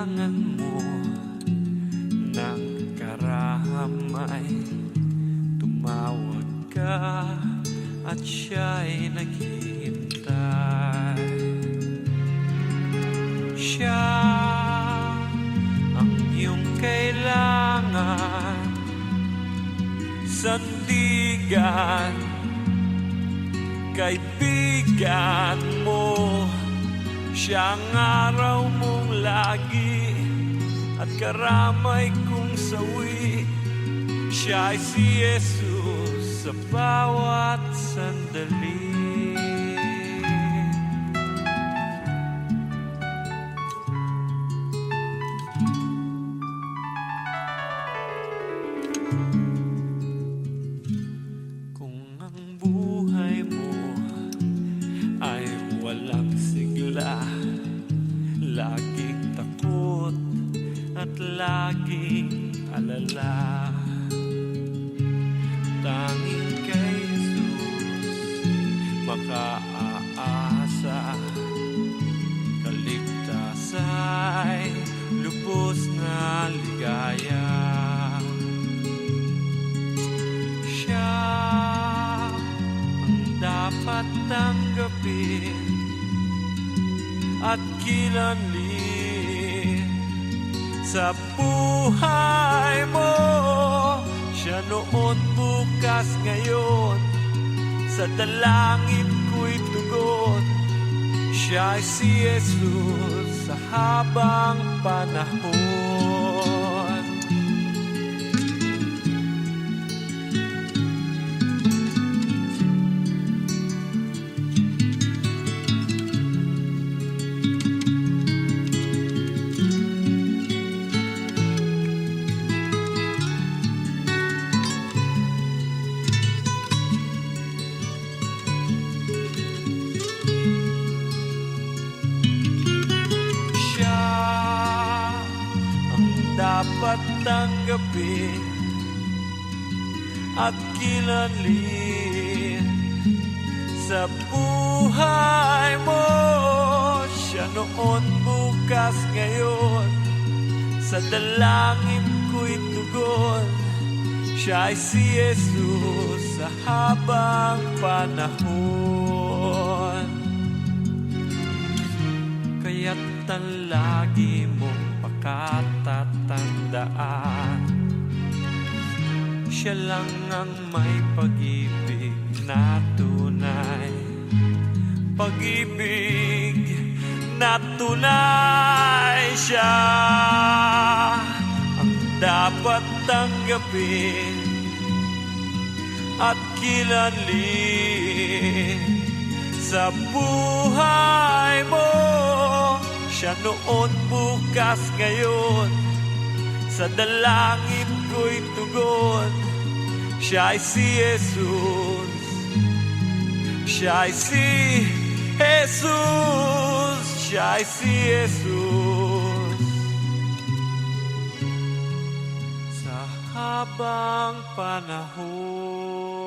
kailangan mo ng karamay, tumawag ka at siya'y naghihintay. Siya ang iyong kailangan, sandigan, kaibigan mo. Siya ang araw mong lagi at karamay kong sawi. Siya ay si Jesus sa bawat sandali. Kung ang buhay mo ay walang sigla, laging takot at laging alala, tanging kay Jesus makaaasa. Kaligtasa'y lubos na ligaya. Siya ang dapat tanggapin at kilanlin sa buhay mo. Siya noon, bukas, ngayon, sa dalangin ko'y tugon. Siya ay si Jesus sa habang panahon. Dapat tanggapin at kilanlin sa buhay mo. Siya noon, bukas, ngayon, sa dalangin ko'y tugon. Siya ay si Jesus sa habang panahon. Kaya't ang lagi mong pakatatandaan, siya lang ang may pag-ibig na tunay. Pag-ibig na tunay. Siya ang dapat tanggapin at kilanlin sa buhay mo. Siya noon, bukas, ngayon, sa dalangin ko'y tugon. Siya ay si Jesus. Siya ay si Jesus. Siya ay si Jesus sa habang panahon.